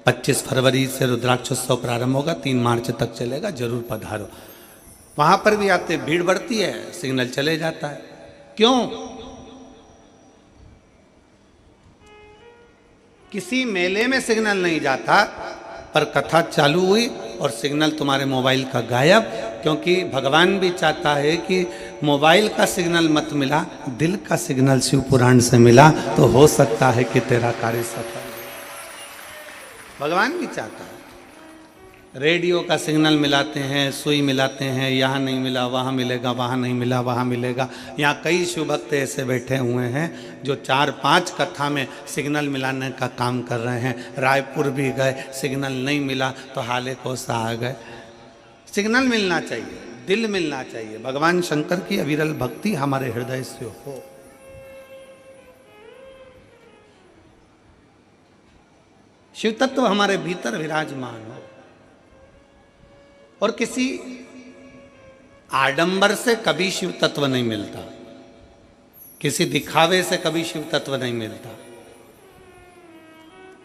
25 फरवरी से रुद्राक्षोत्सव प्रारंभ होगा, 3 मार्च तक चलेगा, जरूर पधारो। वहां पर भी आते भीड़ बढ़ती है, सिग्नल चले जाता है। क्यों? किसी मेले में सिग्नल नहीं जाता, पर कथा चालू हुई और सिग्नल तुम्हारे मोबाइल का गायब, क्योंकि भगवान भी चाहता है कि मोबाइल का सिग्नल मत मिला, दिल का सिग्नल शिव पुराण से मिला तो हो सकता है कि तेरा कार्य सफल। भगवान भी चाहता है। रेडियो का सिग्नल मिलाते हैं, सुई मिलाते हैं, यहाँ नहीं मिला वहाँ मिलेगा, वहाँ नहीं मिला वहाँ मिलेगा। यहाँ कई शिव भक्त ऐसे बैठे हुए हैं जो 4-5 कथा में सिग्नल मिलाने का काम कर रहे हैं। रायपुर भी गए, सिग्नल नहीं मिला तो हाले कोसा आ गए। सिग्नल मिलना चाहिए, दिल मिलना चाहिए। भगवान शंकर की अविरल भक्ति हमारे हृदय से हो। शिव तत्व हमारे भीतर विराजमान हो, और किसी आडंबर से कभी शिव तत्व नहीं मिलता, किसी दिखावे से कभी शिव तत्व नहीं मिलता।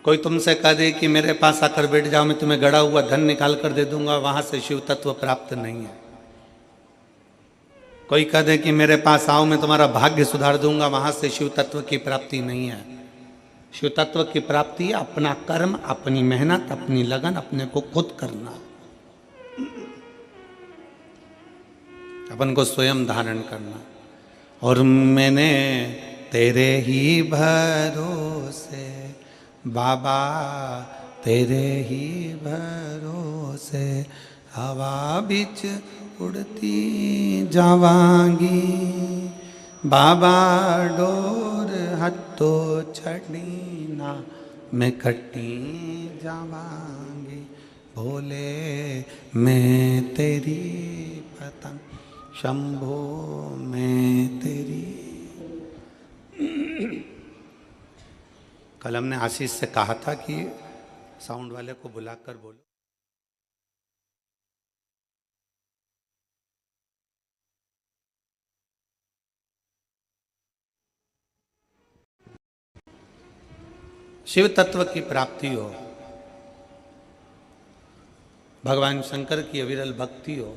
कोई तुमसे कह दे कि मेरे पास आकर बैठ जाओ, मैं तुम्हें गड़ा हुआ धन निकाल कर दे दूंगा, वहां से शिव तत्व प्राप्त नहीं है। कोई कह दे कि मेरे पास आओ, मैं तुम्हारा भाग्य सुधार दूंगा, वहां से शिव तत्व की प्राप्ति नहीं है। शिव तत्व की प्राप्ति अपना कर्म, अपनी मेहनत, अपनी लगन, अपने को खुद करना, अपन को स्वयं धारण करना। और मैंने तेरे ही भरोसे बाबा, तेरे ही भरोसे हवा बिच उड़ती जावांगी, बाबा डोर हथो छड़ी ना मैं कटी जावांगी, भोले मैं तेरी पतंग, शंभो मैं तेरी। कल हमने आशीष से कहा था कि साउंड वाले को बुलाकर बोलो। शिव तत्व की प्राप्ति हो, भगवान शंकर की अविरल भक्ति हो,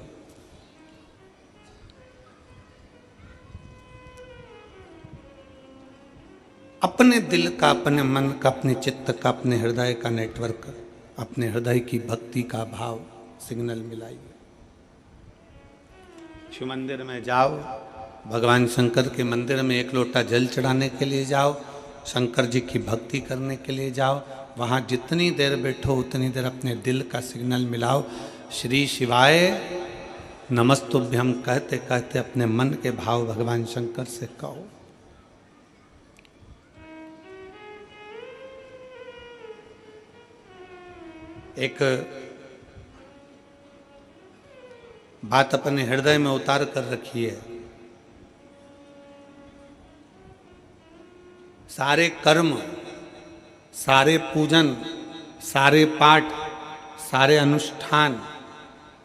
अपने दिल का, अपने मन का, अपने चित्त का, अपने हृदय का नेटवर्क, अपने हृदय की भक्ति का भाव सिग्नल मिलाइए। शिव मंदिर में जाओ, भगवान शंकर के मंदिर में एक लोटा जल चढ़ाने के लिए जाओ, शंकर जी की भक्ति करने के लिए जाओ। वहाँ जितनी देर बैठो उतनी देर अपने दिल का सिग्नल मिलाओ। श्री शिवाय नमस्तुभ्यम कहते कहते अपने मन के भाव भगवान शंकर से कहो। एक बात अपने हृदय में उतार कर रखिए, सारे कर्म, सारे पूजन, सारे पाठ, सारे अनुष्ठान,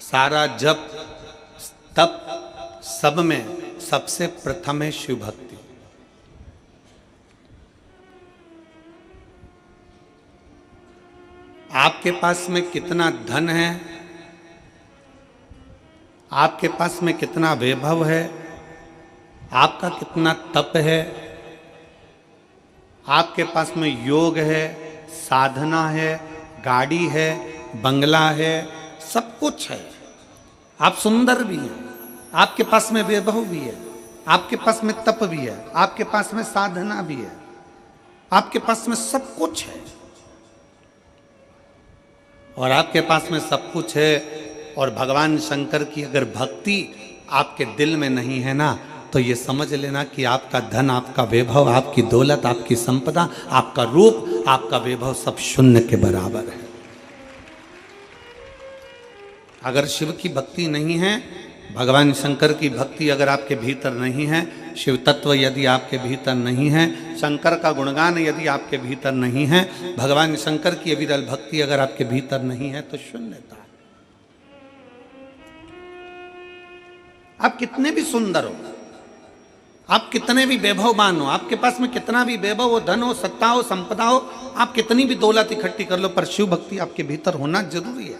सारा जप तप, सब में सबसे प्रथम है शिव भक्ति। आपके पास में कितना धन है, आपके पास में कितना वैभव है, आपका कितना तप है, आपके पास में योग है, साधना है, गाड़ी है, बंगला है, सब कुछ है, आप सुंदर भी हैं, आपके पास में वैभव भी है, आपके पास में तप भी है, आपके पास में साधना भी है, आपके पास में सब कुछ है, और आपके पास में सब कुछ है और भगवान शंकर की अगर भक्ति आपके दिल में नहीं है ना, तो ये समझ लेना कि आपका धन, आपका वैभव, आपकी दौलत, आपकी संपदा, आपका रूप, आपका वैभव सब शून्य के बराबर है। अगर शिव की भक्ति नहीं है, भगवान शंकर की भक्ति अगर आपके भीतर नहीं है, शिव तत्व यदि आपके भीतर नहीं है, शंकर का गुणगान यदि आपके भीतर नहीं है, भगवान शंकर की अविरल भक्ति अगर आपके भीतर नहीं है, तो शून्यता। आप कितने भी सुंदर हो, आप कितने भी वैभववान हो, आपके पास में कितना भी वैभव हो, धन हो, सत्ता हो, संपदा हो, आप कितनी भी दौलत इकट्ठी कर लो, पर शिव भक्ति आपके भीतर होना जरूरी है।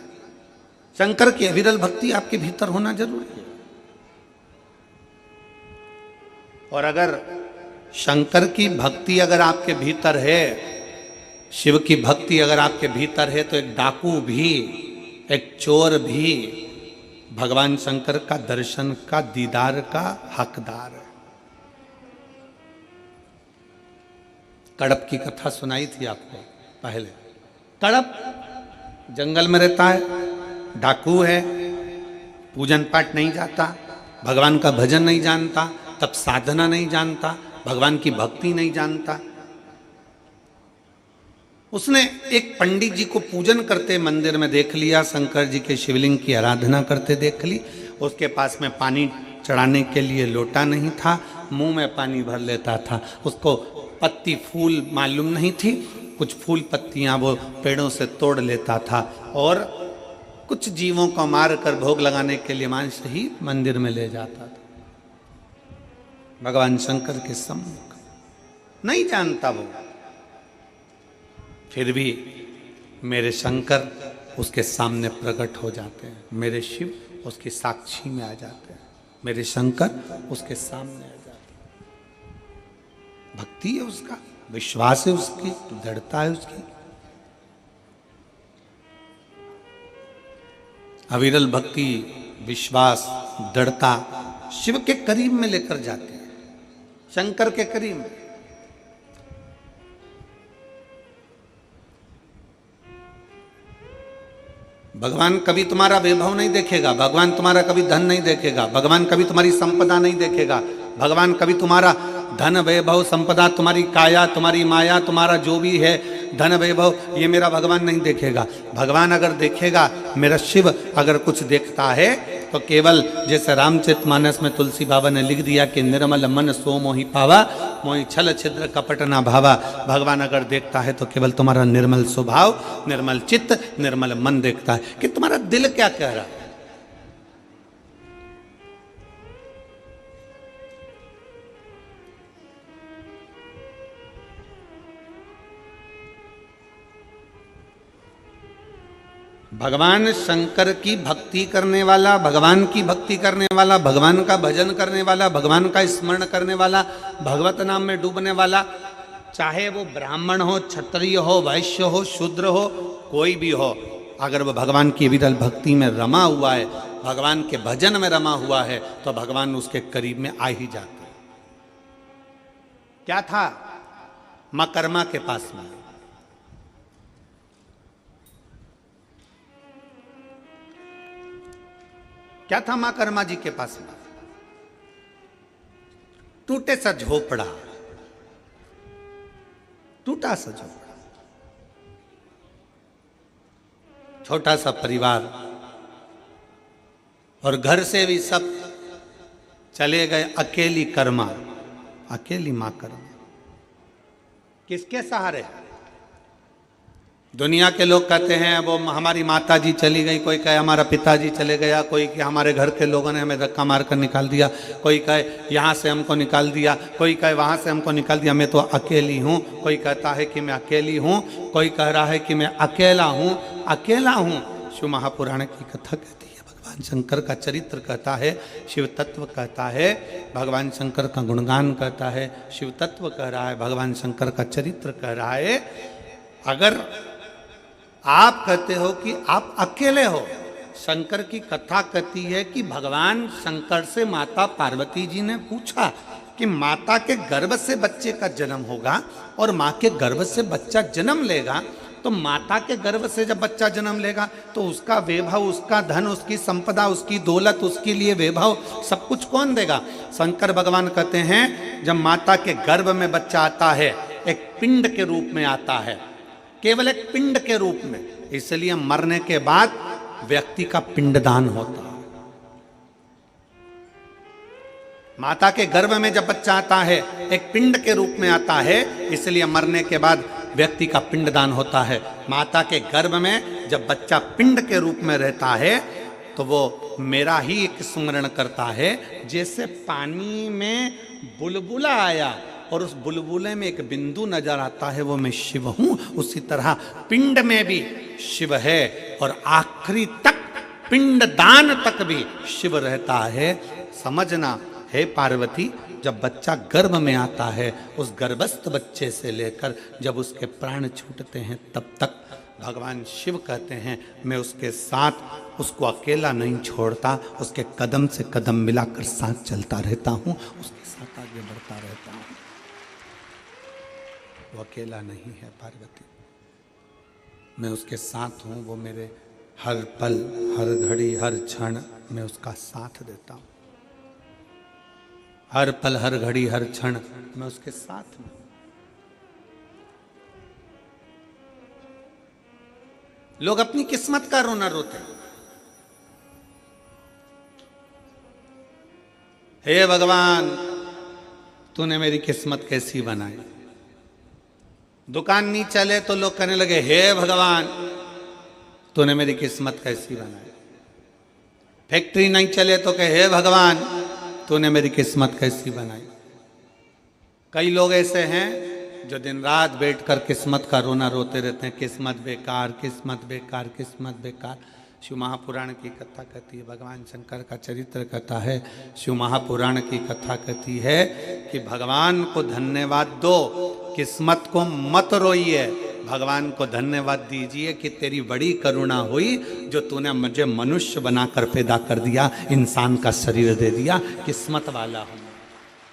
शंकर की अविरल भक्ति आपके भीतर होना जरूरी है। और अगर शंकर की भक्ति अगर आपके भीतर है, शिव की भक्ति अगर आपके भीतर है, तो एक डाकू भी, एक चोर भी भगवान शंकर का दर्शन का, दीदार का हकदार है। कड़प की कथा सुनाई थी आपको पहले। कड़प जंगल में रहता है, डाकू है, पूजन पाठ नहीं जाता, भगवान का भजन नहीं जानता, तब साधना नहीं जानता, भगवान की भक्ति नहीं जानता। उसने एक पंडित जी को पूजन करते मंदिर में देख लिया, शंकर जी के शिवलिंग की आराधना करते देख ली। उसके पास में पानी चढ़ाने के लिए लोटा नहीं था, मुंह में पानी भर लेता था। उसको पत्ती फूल मालूम नहीं थी, कुछ फूल पत्तियां वो पेड़ों से तोड़ लेता था और कुछ जीवों को मार कर भोग लगाने के लिए मांस ही मंदिर में ले जाता था। भगवान शंकर के सम्मुख नहीं जानता वो, फिर भी मेरे शंकर उसके सामने प्रकट हो जाते हैं, मेरे शिव उसकी साक्षी में आ जाते हैं, मेरे शंकर उसके सामने आ जाते हैं। भक्ति है उसका, विश्वास है उसकी, दृढ़ता है उसकी। अविरल भक्ति, विश्वास, दृढ़ता शिव के करीब में लेकर जाते हैं, शंकर के करीब में। भगवान कभी तुम्हारा वैभव नहीं देखेगा, भगवान तुम्हारा कभी धन नहीं देखेगा, भगवान कभी तुम्हारी संपदा नहीं देखेगा, भगवान कभी तुम्हारा धन वैभव संपदा, तुम्हारी काया, तुम्हारी माया, तुम्हारा जो भी है धन वैभव, ये मेरा भगवान नहीं देखेगा। भगवान अगर देखेगा, मेरा शिव अगर कुछ देखता है तो केवल जैसे रामचरितमानस में तुलसी बाबा ने लिख दिया कि निर्मल मन सो मोहि पावा, मोहि छल छिद्र कपट ना भावा। भगवान अगर देखता है तो केवल तुम्हारा निर्मल स्वभाव, निर्मल चित्त, निर्मल मन देखता है कि तुम्हारा दिल क्या कह रहा है। भगवान शंकर की भक्ति करने वाला, भगवान की भक्ति करने वाला, भगवान का भजन करने वाला, भगवान का स्मरण करने वाला, भगवत नाम में डूबने वाला, चाहे वो ब्राह्मण हो, क्षत्रिय हो, वैश्य हो, शूद्र हो, कोई भी हो, अगर वो भगवान की विरल भक्ति में रमा हुआ है, भगवान के भजन में रमा हुआ है, तो भगवान उसके करीब में आ ही जाते हैं। क्या था मां कर्मा के पास में? क्या था मां कर्मा जी के पास में? टूटे सा झोपड़ा, टूटा सा झोपड़ा, छोटा सा परिवार, और घर से भी सब चले गए, अकेली कर्मा, अकेली मां कर्मा। किसके सहारे? दुनिया के लोग कहते हैं वो हमारी माता जी चली गई, कोई कहे हमारा पिताजी चले गया, कोई कि हमारे घर के लोगों ने हमें धक्का मार कर निकाल दिया, कोई कहे यहाँ से हमको निकाल दिया, कोई कहे वहाँ से हमको निकाल दिया, मैं तो अकेली हूँ, कोई कहता है कि मैं अकेली हूँ, कोई कह रहा है कि मैं अकेला हूँ, अकेला हूँ। शिव महापुराण की कथा कहती है, भगवान शंकर का चरित्र कहता है, शिव तत्व कहता है, भगवान शंकर का गुणगान कहता है, शिव तत्व कह रहा है, भगवान शंकर का चरित्र कह रहा है। अगर आप कहते हो कि आप अकेले हो, शंकर की कथा कहती है कि भगवान शंकर से माता पार्वती जी ने पूछा कि माता के गर्भ से बच्चे का जन्म होगा और माँ के गर्भ से बच्चा जन्म लेगा, तो माता के गर्भ से जब बच्चा जन्म लेगा तो उसका वैभव, उसका धन, उसकी संपदा, उसकी दौलत, उसके लिए वैभव सब कुछ कौन देगा? शंकर भगवान कहते हैं जब माता के गर्भ में बच्चा आता है, एक पिंड के रूप में आता है, केवल एक पिंड के रूप में, इसलिए मरने के बाद व्यक्ति का पिंडदान होता है। माता के गर्भ में जब बच्चा आता है एक पिंड के रूप में आता है, इसलिए मरने के बाद व्यक्ति का पिंडदान होता है। माता के गर्भ में जब बच्चा पिंड के रूप में रहता है तो वो मेरा ही एक स्मरण करता है। जैसे पानी में बुलबुला आया और उस बुलबुले में एक बिंदु नजर आता है, वो मैं शिव हूं, उसी तरह पिंड में भी शिव है और आखिरी तक पिंड दान तक भी शिव रहता है। समझना है पार्वती, जब बच्चा गर्भ में आता है, उस गर्भस्थ बच्चे से लेकर जब उसके प्राण छूटते हैं, तब तक भगवान शिव कहते हैं मैं उसके साथ, उसको अकेला नहीं छोड़ता, उसके कदम से कदम मिलाकर साथ चलता रहता हूं, उसके साथ आगे बढ़ता रहता हूं। वो अकेला नहीं है पार्वती, मैं उसके साथ हूं। वो मेरे हर पल, हर घड़ी, हर क्षण मैं उसका साथ देता हूं। हर पल, हर घड़ी, हर क्षण मैं उसके साथ में। लोग अपनी किस्मत का रोना रोते हैं। हे भगवान, तूने मेरी किस्मत कैसी बनाई। दुकान नहीं चले तो लोग कहने लगे हे भगवान, तूने मेरी किस्मत कैसी बनाई। फैक्ट्री नहीं चले तो कहे हे भगवान, तूने मेरी किस्मत कैसी बनाई। कई लोग ऐसे हैं जो दिन रात बैठकर किस्मत का रोना रोते रहते हैं, किस्मत बेकार, किस्मत बेकार, किस्मत बेकार। शिव महापुराण की कथा कहती है, भगवान शंकर का चरित्र कहता है, शिव महापुराण की कथा कहती है कि भगवान को धन्यवाद दो, किस्मत को मत रोइए। भगवान को धन्यवाद दीजिए कि तेरी बड़ी करुणा हुई जो तूने मुझे मनुष्य बनाकर पैदा कर दिया, इंसान का शरीर दे दिया। किस्मत वाला हूं,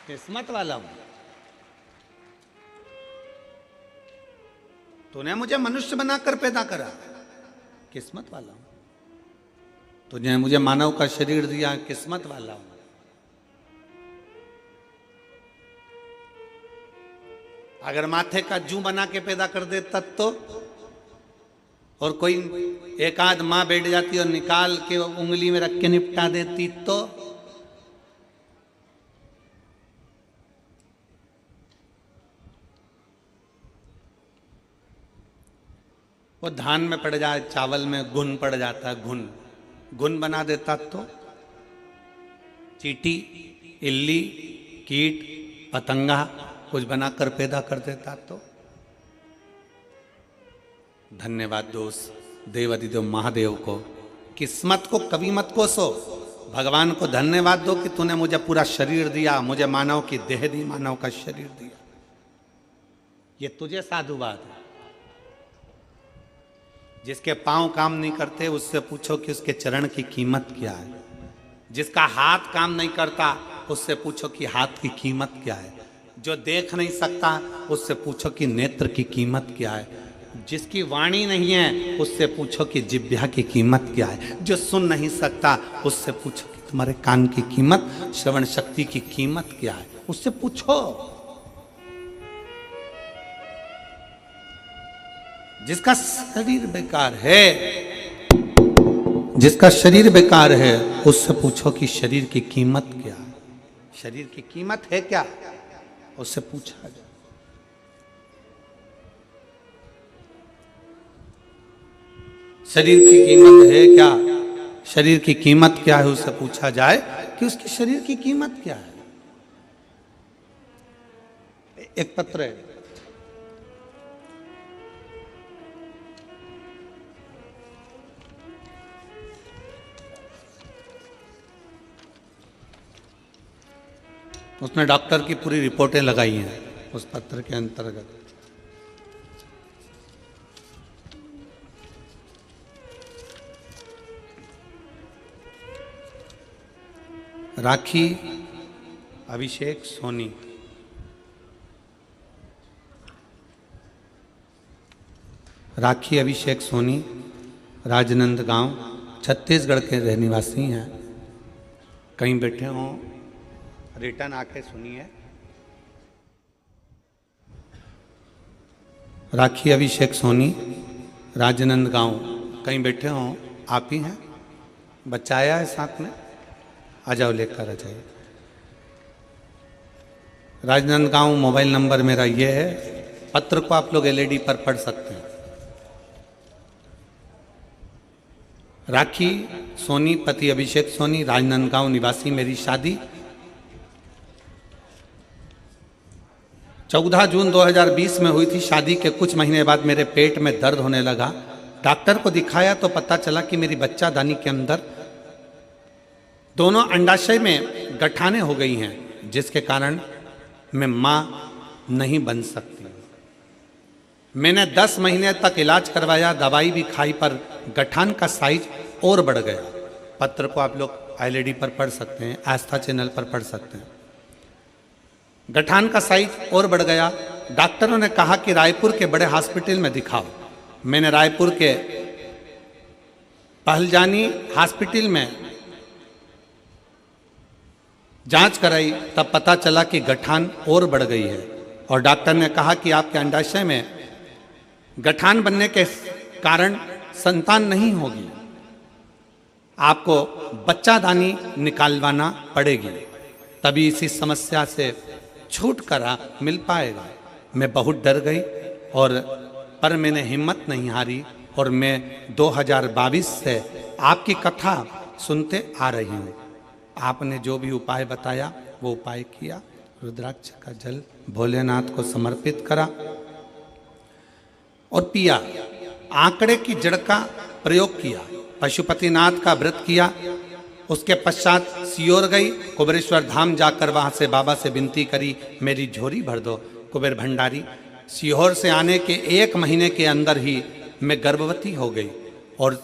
किस्मत वाला हूं। तूने मुझे मनुष्य बनाकर पैदा करा, किस्मत वाला हूं। तुझे मुझे मानव का शरीर दिया, किस्मत वाला हूं। अगर माथे का जू बना के पैदा कर दे तब तो, और कोई एक आध माँ बैठ जाती और निकाल के उंगली में रख के निपटा देती तो, वो धान में पड़ जाए, चावल में घुन पड़ जाता है, घुन बना देता तो, चींटी, इल्ली, कीट, पतंगा कुछ बनाकर पैदा कर देता तो। धन्यवाद दो उस देवाधिदेव महादेव को। किस्मत को कभी मत कोसो, भगवान को धन्यवाद दो कि तूने मुझे पूरा शरीर दिया, मुझे मानव की देह दी, मानव का शरीर दिया। ये तुझे साधुवाद है। जिसके पांव काम नहीं करते उससे पूछो कि उसके चरण की कीमत क्या है। जिसका हाथ काम नहीं करता उससे पूछो कि हाथ की कीमत क्या है। जो देख नहीं सकता उससे पूछो कि नेत्र की कीमत क्या है। जिसकी वाणी नहीं है उससे पूछो कि जिह्वा की कीमत क्या है। जो सुन नहीं सकता उससे पूछो कि तुम्हारे कान की कीमत, श्रवण शक्ति की कीमत क्या है, उससे पूछो। जिसका शरीर बेकार है, जिसका शरीर बेकार है, उससे पूछो कि शरीर की कीमत क्या है। शरीर की कीमत है क्या, उससे पूछा जाए। शरीर की कीमत है क्या, शरीर की कीमत क्या है, उससे पूछा जाए कि उसके शरीर की कीमत क्या है। एक पत्र है, उसने डॉक्टर की पूरी रिपोर्टें लगाई हैं उस पत्र के अंतर्गत। राखी अभिषेक सोनी, राखी अभिषेक सोनी राजनंदगांव छत्तीसगढ़ के रहनिवासी हैं। कहीं बैठे हों, रिटर्न आके सुनिए। राखी अभिषेक सोनी राजनंदगांव, कहीं बैठे हों, आप ही हैं। बच्चा आया है साथ में, आ जाओ, लेकर आ जाइए। राजनंदगांव मोबाइल नंबर मेरा ये है। पत्र को आप लोग एलईडी पर पढ़ सकते हैं। राखी सोनी, पति अभिषेक सोनी, राजनांदगांव निवासी। मेरी शादी 14 जून 2020 में हुई थी। शादी के कुछ महीने बाद मेरे पेट में दर्द होने लगा। डॉक्टर को दिखाया तो पता चला कि मेरी बच्चादानी के अंदर दोनों अंडाशय में गठाने हो गई हैं, जिसके कारण मैं मां नहीं बन सकती। मैंने 10 महीने तक इलाज करवाया, दवाई भी खाई, पर गठान का साइज और बढ़ गया। पत्र को आप लोग ILD पर पढ़ सकते हैं, आस्था चैनल पर पढ़ सकते हैं। गठान का साइज और बढ़ गया। डॉक्टरों ने कहा कि रायपुर के बड़े हॉस्पिटल में दिखाओ। मैंने रायपुर के पहलजानी हॉस्पिटल में जांच कराई, तब पता चला कि गठान और बढ़ गई है और डॉक्टर ने कहा कि आपके अंडाशय में गठान बनने के कारण संतान नहीं होगी, आपको बच्चादानी निकालवाना पड़ेगी, तभी इसी समस्या से छुटकारा मिल पाएगा। मैं बहुत डर गई पर मैंने हिम्मत नहीं हारी और मैं 2022 से आपकी कथा सुनते आ रही हूँ। आपने जो भी उपाय बताया वो उपाय किया। रुद्राक्ष का जल भोलेनाथ को समर्पित करा और पिया। आंकड़े की जड़ का प्रयोग किया, पशुपतिनाथ का व्रत किया। उसके पश्चात सियोर गई, कुबेरेश्वर धाम जाकर वहां से बाबा से विनती करी, मेरी झोली भर दो कुबेर भंडारी। सीहोर से आने के 1 महीने के अंदर ही मैं गर्भवती हो गई और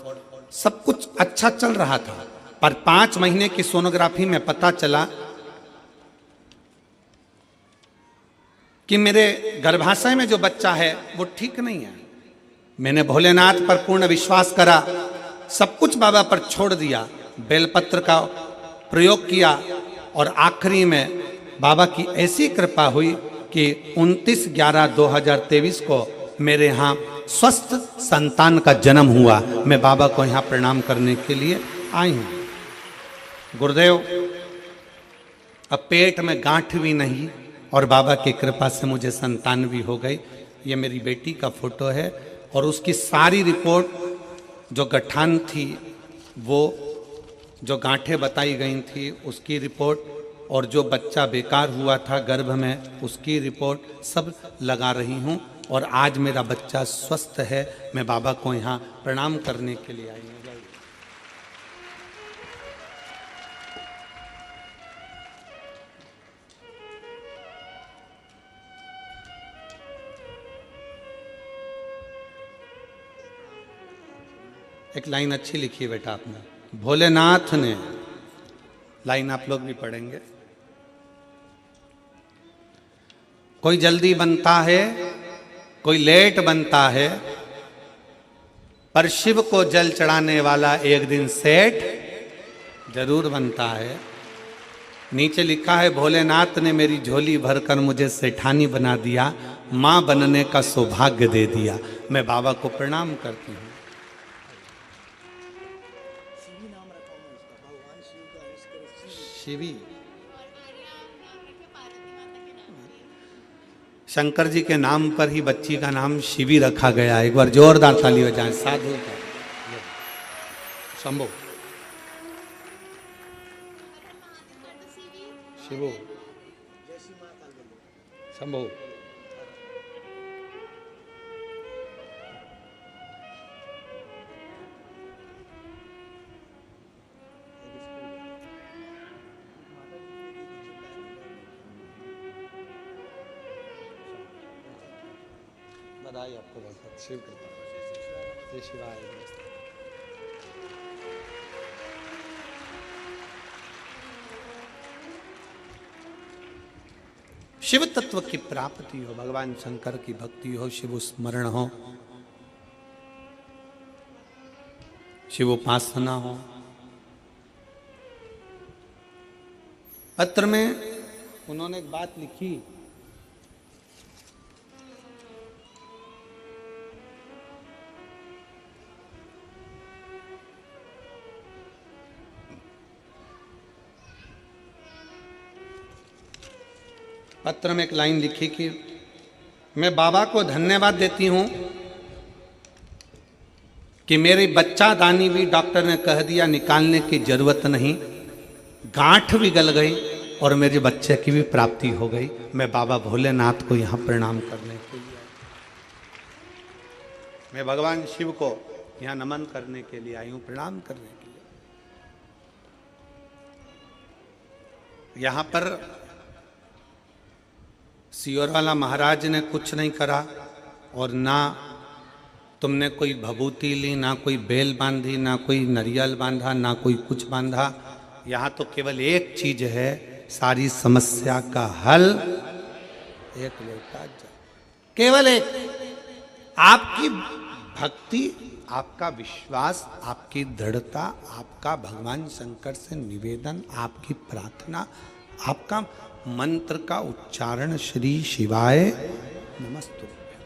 सब कुछ अच्छा चल रहा था, पर 5 महीने की सोनोग्राफी में पता चला कि मेरे गर्भाशय में जो बच्चा है वो ठीक नहीं है। मैंने भोलेनाथ पर पूर्ण विश्वास करा, सब कुछ बाबा पर छोड़ दिया, बेलपत्र का प्रयोग किया और आखिरी में बाबा की ऐसी कृपा हुई कि 29/11/2023 को मेरे यहाँ स्वस्थ संतान का जन्म हुआ। मैं बाबा को यहाँ प्रणाम करने के लिए आई हूँ। गुरुदेव, अब पेट में गांठ भी नहीं और बाबा की कृपा से मुझे संतान भी हो गई। ये मेरी बेटी का फोटो है और उसकी सारी रिपोर्ट जो गठान थी, वो जो गांठें बताई गई थी उसकी रिपोर्ट और जो बच्चा बेकार हुआ था गर्भ में उसकी रिपोर्ट सब लगा रही हूँ और आज मेरा बच्चा स्वस्थ है। मैं बाबा को यहाँ प्रणाम करने के लिए आई हूँ। एक लाइन अच्छी लिखी है बेटा आपने, भोलेनाथ ने, लाइन आप लोग भी पढ़ेंगे। कोई जल्दी बनता है, कोई लेट बनता है, पर शिव को जल चढ़ाने वाला एक दिन सेठ जरूर बनता है। नीचे लिखा है, भोलेनाथ ने मेरी झोली भरकर मुझे सेठानी बना दिया, मां बनने का सौभाग्य दे दिया। मैं बाबा को प्रणाम करती हूँ। शिवी, शंकर जी के नाम पर ही बच्ची का नाम शिवी रखा गया। एक बार जोरदार ताली बजाएं। साधु का शंभो, शिवो, शंभो। बधाई आपको बहुत बहुत। शिव कृपा, जय शिवाय। शिव तत्व की प्राप्ति हो, भगवान शंकर की भक्ति हो, शिव स्मरण हो, शिव उपासना हो। पत्र में उन्होंने एक बात लिखी, पत्र में एक लाइन लिखी कि मैं बाबा को धन्यवाद देती हूं कि मेरी बच्चा दानी भी डॉक्टर ने कह दिया निकालने की जरूरत नहीं, गांठ भी गल गई और मेरे बच्चे की भी प्राप्ति हो गई। मैं बाबा भोलेनाथ को यहाँ प्रणाम करने के लिए, मैं भगवान शिव को यहाँ नमन करने के लिए आई हूँ, प्रणाम करने के लिए। यहाँ पर सियोरवाला महाराज ने कुछ नहीं करा और ना तुमने कोई भभूति ली, ना कोई बेल बांधी, ना कोई नरियल बांधा, ना कोई कुछ बांधा। यहाँ तो केवल एक चीज है, सारी समस्या का हल एक लोटा जल, केवल एक। आपकी भक्ति, आपका विश्वास, आपकी दृढ़ता, आपका भगवान शंकर से निवेदन, आपकी प्रार्थना, आपका मंत्र का उच्चारण श्री शिवाय नमस्तुभ्यं,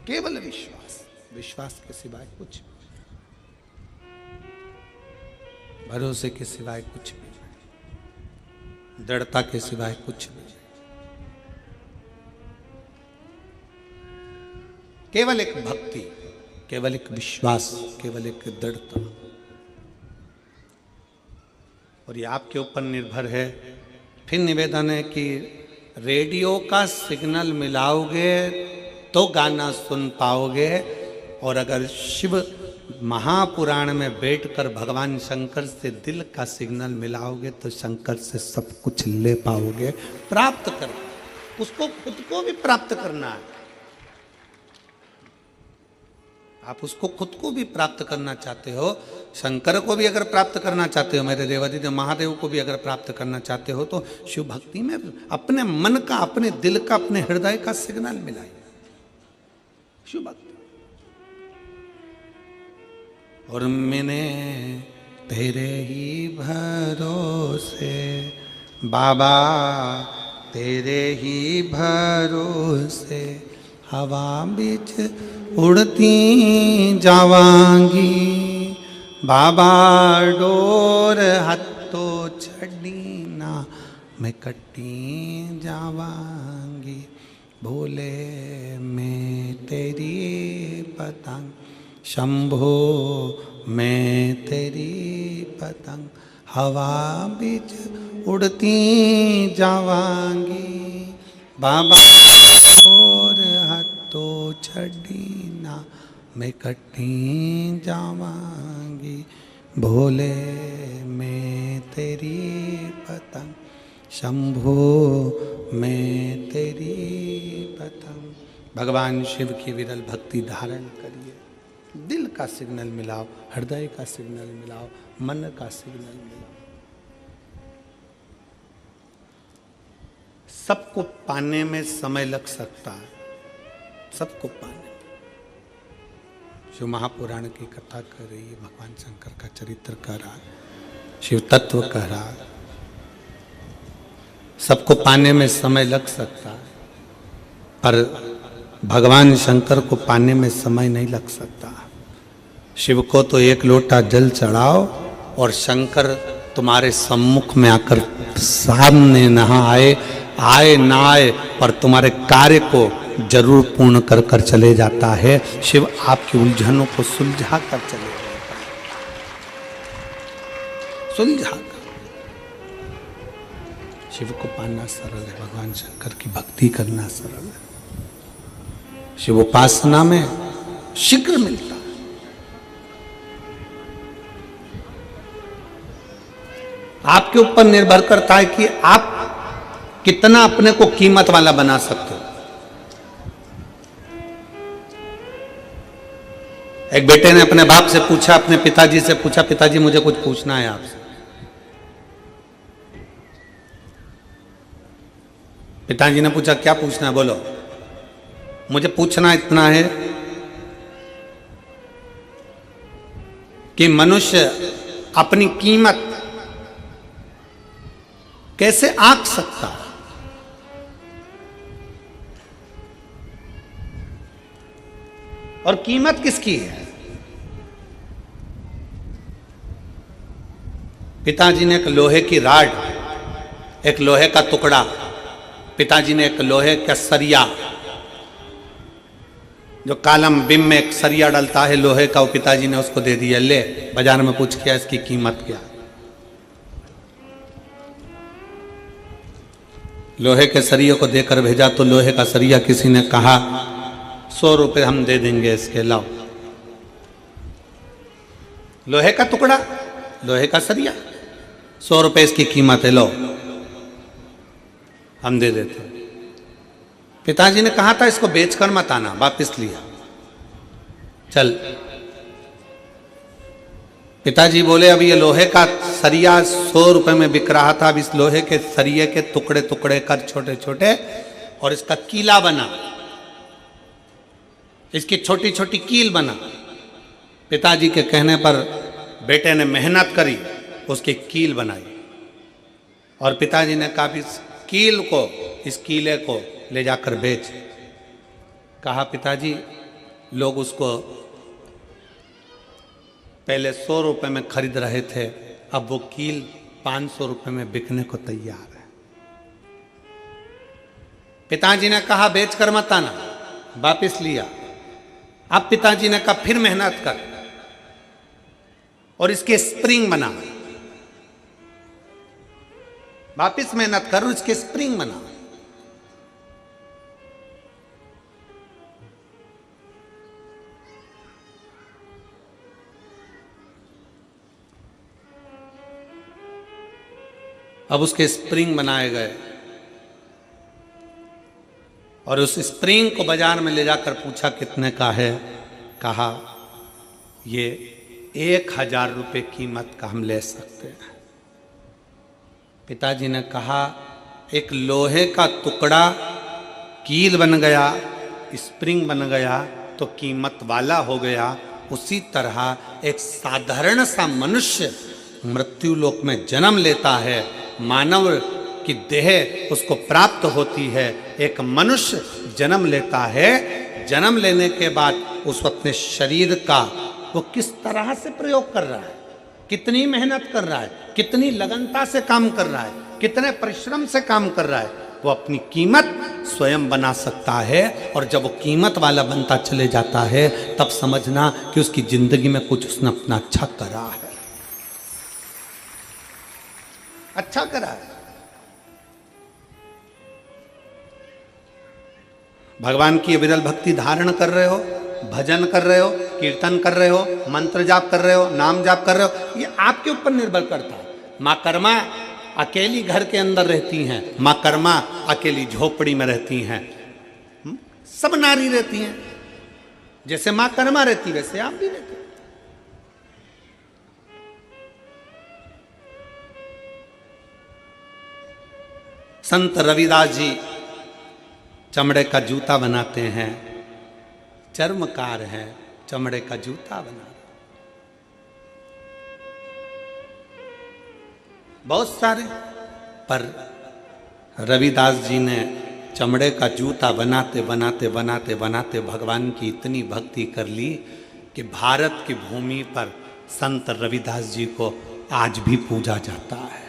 केवल विश्वास, विश्वास के सिवाय कुछ भी, भरोसे के सिवाय कुछ भी, दृढ़ता के सिवाय कुछ भी, केवल एक भक्ति, केवल एक विश्वास, केवल एक दृढ़ता। और ये आपके ऊपर निर्भर है। फिर निवेदन है कि रेडियो का सिग्नल मिलाओगे तो गाना सुन पाओगे, और अगर शिव महापुराण में बैठकर भगवान शंकर से दिल का सिग्नल मिलाओगे तो शंकर से सब कुछ ले पाओगे, प्राप्त कर, उसको खुद को भी प्राप्त करना है। आप उसको खुद को भी प्राप्त करना चाहते हो, शंकर को भी अगर प्राप्त करना चाहते हो, मेरे देवादिदेव महादेव को भी अगर प्राप्त करना चाहते हो, तो शिव भक्ति में अपने मन का, अपने दिल का, अपने हृदय का सिग्नल मिलाइए, शिव भक्ति। और मैंने तेरे ही भरोसे बाबा, तेरे ही भरोसे हवा बीच उड़ती जावांगी, बाबा डोर हथो छड़ी ना मैं कटी जावांगी, भोले मैं तेरी पतंग, शंभो मैं तेरी पतंग, हवा बीच उड़ती जावांगी, बाबा और हथो छड़ी ना मैं कटी जावांगी, भोले मैं तेरी पतंग, शंभो मैं तेरी पतंग। भगवान शिव की विरल भक्ति धारण करिए, दिल का सिग्नल मिलाओ, हृदय का सिग्नल मिलाओ, मन का सिग्नल मिलाओ। सबको पाने में समय लग सकता है, सबको पाने में। शिव महापुराण की कथा कर रही है, भगवान शंकर का चरित्र कर रहा है, शिव तत्व कह रहा है, सबको पाने में समय लग सकता है, पर भगवान शंकर को पाने में समय नहीं लग सकता। शिव को तो एक लोटा जल चढ़ाओ और शंकर तुम्हारे सम्मुख में आकर सामने नहा आए, आए ना आए, पर तुम्हारे कार्य को जरूर पूर्ण कर कर चले जाता है। शिव आपकी उलझनों को सुलझा कर चले जाता है, सुलझा कर। शिव को पाना सरल है, भगवान शंकर की भक्ति करना सरल है। शिव उपासना में शीघ्र मिलता है। आपके ऊपर निर्भर करता है कि आप कितना अपने को कीमत वाला बना सकते हो। एक बेटे ने अपने बाप से पूछा, अपने पिताजी से पूछा, पिताजी मुझे कुछ पूछना है आपसे। पिताजी ने पूछा, क्या पूछना है, बोलो। मुझे पूछना इतना है कि मनुष्य अपनी कीमत कैसे आंक सकता है? और कीमत किसकी है? पिताजी ने एक लोहे की राड, एक लोहे का टुकड़ा, पिताजी ने एक लोहे का सरिया जो कालम बिम में एक सरिया डलता है लोहे का, वो पिताजी ने उसको दे दिया, ले बाजार में पूछ किया इसकी कीमत क्या। लोहे के सरिये को देकर भेजा तो लोहे का सरिया किसी ने कहा 100 रुपये हम दे देंगे इसके, लाओ। लोहे का टुकड़ा, लोहे का सरिया, 100 रुपये इसकी कीमत है, लो हम दे देते। पिताजी ने कहा था इसको बेचकर मत आना, वापिस लिया। चल, पिताजी बोले अब ये लोहे का सरिया 100 रुपये में बिक रहा था, अब इस लोहे के सरिये के टुकड़े टुकड़े कर छोटे छोटे और इसका कीला बना, इसकी छोटी छोटी कील बना। पिताजी के कहने पर बेटे ने मेहनत करी, उसकी कील बनाई और पिताजी ने कहा इस कील को, इस कीले को ले जाकर बेच। कहा पिताजी लोग उसको पहले 100 रुपये में खरीद रहे थे, अब वो कील 500 रुपये में बिकने को तैयार है। पिताजी ने कहा बेच कर मत आना, वापिस लिया। अब पिताजी ने कहा फिर मेहनत कर और इसके स्प्रिंग बना, वापिस मेहनत कर और इसके स्प्रिंग बना। अब उसके स्प्रिंग बनाए गए और उस स्प्रिंग को बाजार में ले जाकर पूछा कितने का है। कहा ये 1000 रुपये कीमत का हम ले सकते हैं। पिताजी ने कहा एक लोहे का टुकड़ा कील बन गया, स्प्रिंग बन गया तो कीमत वाला हो गया, उसी तरह एक साधारण सा मनुष्य मृत्यु लोक में जन्म लेता है, मानव की देह उसको प्राप्त होती है। एक मनुष्य जन्म लेता है, जन्म लेने के बाद उस अपने शरीर का वो किस तरह से प्रयोग कर रहा है, कितनी मेहनत कर रहा है, कितनी लगनता से काम कर रहा है, कितने परिश्रम से काम कर रहा है, वो अपनी कीमत स्वयं बना सकता है। और जब वो कीमत वाला बनता चले जाता है तब समझना कि उसकी जिंदगी में कुछ उसने अपना अच्छा करा है, अच्छा करा है। भगवान की विरल भक्ति धारण कर रहे हो, भजन कर रहे हो, कीर्तन कर रहे हो, मंत्र जाप कर रहे हो, नाम जाप कर रहे हो, ये आपके ऊपर निर्भर करता है। माँ कर्मा अकेली घर के अंदर रहती हैं, माँ कर्मा अकेली झोपड़ी में रहती हैं, सब नारी रहती हैं। जैसे माँ कर्मा रहती वैसे आप भी रहते। संत रविदास जी चमड़े का जूता बनाते हैं, चर्मकार हैं, चमड़े का जूता बना। बहुत सारे, पर रविदास जी ने चमड़े का जूता बनाते बनाते बनाते बनाते भगवान की इतनी भक्ति कर ली कि भारत की भूमि पर संत रविदास जी को आज भी पूजा जाता है।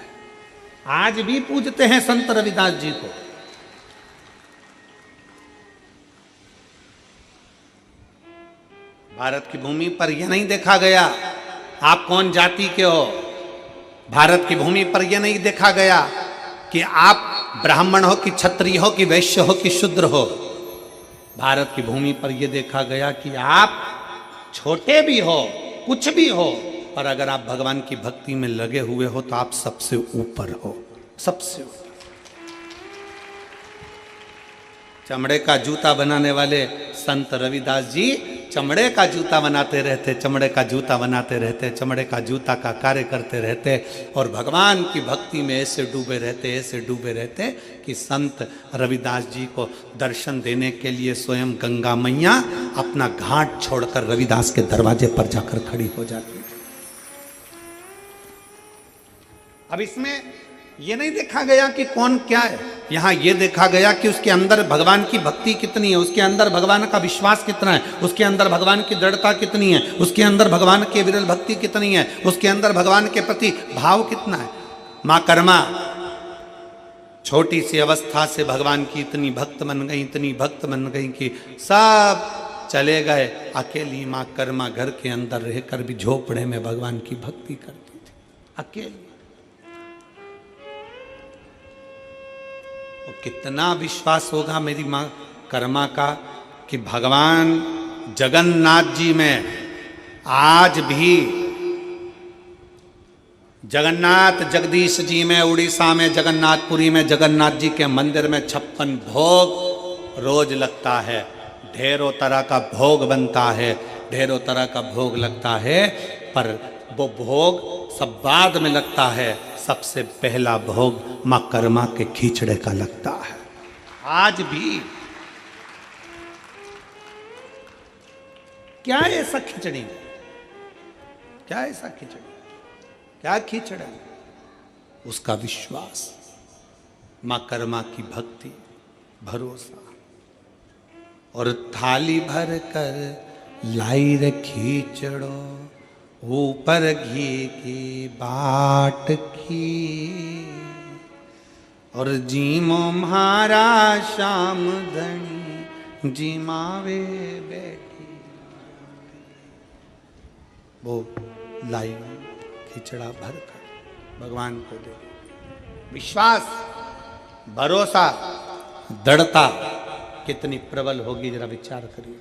आज भी पूजते हैं संत रविदास जी को। भारत की भूमि पर यह नहीं देखा गया आप कौन जाति के हो, भारत की भूमि पर यह नहीं देखा गया कि आप ब्राह्मण हो कि क्षत्रिय हो कि वैश्य हो कि शूद्र हो। भारत की भूमि पर यह देखा गया कि आप छोटे भी हो, कुछ भी हो, पर अगर आप भगवान की भक्ति में लगे हुए हो तो आप सबसे ऊपर हो, सबसे ऊपर। चमड़े का जूता बनाने वाले संत रविदास जी चमड़े का जूता बनाते रहते, चमड़े का जूता बनाते रहते, चमड़े का जूता का कार्य करते रहते और भगवान की भक्ति में ऐसे डूबे रहते, ऐसे डूबे रहते कि संत रविदास जी को दर्शन देने के लिए स्वयं गंगा मैया अपना घाट छोड़कर रविदास के दरवाजे पर जाकर खड़ी हो जाती। अब इसमें यह नहीं देखा गया कि कौन क्या है, यहां यह देखा गया कि उसके अंदर भगवान की भक्ति कितनी है, उसके अंदर भगवान का विश्वास कितना है, उसके अंदर भगवान की दृढ़ता कितनी है, उसके अंदर भगवान की विरल भक्ति कितनी है, उसके अंदर भगवान के प्रति भाव कितना है। माँ कर्मा छोटी सी अवस्था से भगवान की इतनी भक्त बन गई, इतनी भक्त बन गई कि सब चले गए। अकेली माँ कर्मा घर के अंदर रहकर भी झोपड़े में भगवान की भक्ति करती थी, अकेली। और कितना विश्वास होगा मेरी माँ कर्मा का कि भगवान जगन्नाथ जी में आज भी, जगन्नाथ जगदीश जी में, उड़ीसा में जगन्नाथपुरी में जगन्नाथ जी के मंदिर में 56 भोग रोज लगता है। ढेरों तरह का भोग बनता है, ढेरों तरह का भोग लगता है, पर वो भोग सब बाद में लगता है। सबसे पहला भोग माँ कर्मा के खिचड़े का लगता है। आज भी क्या ऐसा खिचड़ी, क्या ऐसा खिचड़ी, क्या खिचड़ा, उसका विश्वास, माँ कर्मा की भक्ति, भरोसा। और थाली भर कर लाई रे खिचड़ो, ऊपर घी की बाट की, और जीमो म्हारा श्याम धनी, जीमावे बैठी। वो लाई खिचड़ा भर कर भगवान को दे। विश्वास, भरोसा, दृढ़ता कितनी प्रबल होगी, जरा विचार करिए।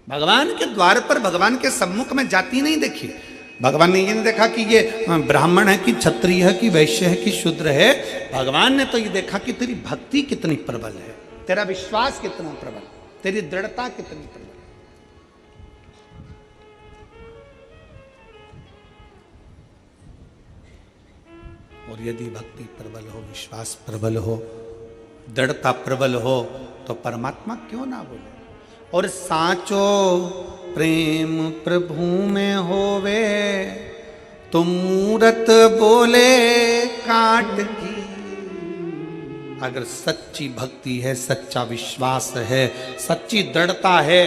भगवान के द्वार पर, भगवान के सम्मुख में जाती नहीं देखी। भगवान ने ये नहीं देखा कि ये ब्राह्मण है कि क्षत्रिय है कि वैश्य है कि शूद्र है। भगवान ने तो ये देखा कि तेरी भक्ति कितनी प्रबल है, तेरा विश्वास कितना प्रबल, तेरी दृढ़ता कितनी प्रबल। और यदि भक्ति प्रबल हो, विश्वास प्रबल हो, दृढ़ता प्रबल हो, तो परमात्मा क्यों ना बोले। और साचो प्रेम प्रभु में होवे, तो मूरत बोले काट की। अगर सच्ची भक्ति है, सच्चा विश्वास है, सच्ची दृढ़ता है,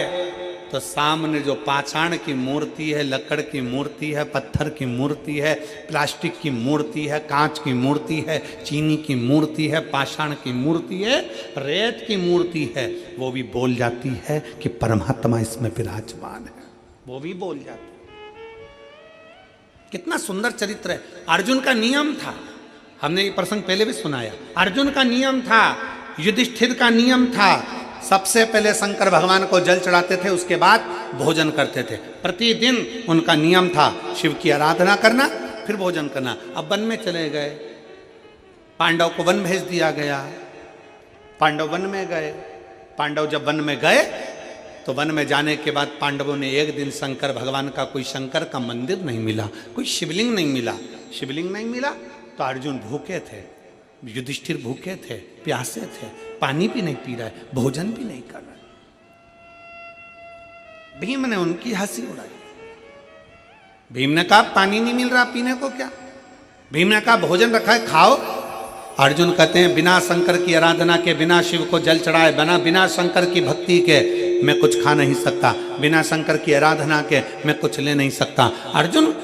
तो सामने जो पाषाण की मूर्ति है, लकड़ की मूर्ति है, पत्थर की मूर्ति है, प्लास्टिक की मूर्ति है, कांच की मूर्ति है, चीनी की मूर्ति है, पाषाण की मूर्ति है, रेत की मूर्ति है, वो भी बोल जाती है कि परमात्मा इसमें विराजमान है। वो भी बोल जाती है। कितना सुंदर चरित्र है। अर्जुन का नियम था, हमने ये प्रसंग पहले भी सुनाया। अर्जुन का नियम था, युधिष्ठिर का नियम था, सबसे पहले शंकर भगवान को जल चढ़ाते थे, उसके बाद भोजन करते थे। प्रतिदिन उनका नियम था शिव की आराधना करना, फिर भोजन करना। अब वन में चले गए, पांडव को वन भेज दिया गया, पांडव वन में गए। पांडव जब वन में गए तो वन में जाने के बाद पांडवों ने एक दिन शंकर भगवान का, कोई शंकर का मंदिर नहीं मिला, कोई शिवलिंग नहीं मिला। शिवलिंग नहीं मिला तो अर्जुन भूखे थे, युधिष्ठिर भूखे थे, प्यासे थे, पानी भी नहीं पी रहा है, भोजन भी नहीं कर रहा। भीम ने उनकी हंसी उड़ाई। भीम ने कहा पानी नहीं मिल रहा पीने को क्या? भीम ने कहा भोजन रखा है खाओ। अर्जुन कहते हैं बिना शंकर की आराधना के, बिना शिव को जल चढ़ाए, बिना शंकर की भक्ति के मैं कुछ खा नहीं सकता, बिना शंकर की आराधना के मैं कुछ ले नहीं सकता। अर्जुन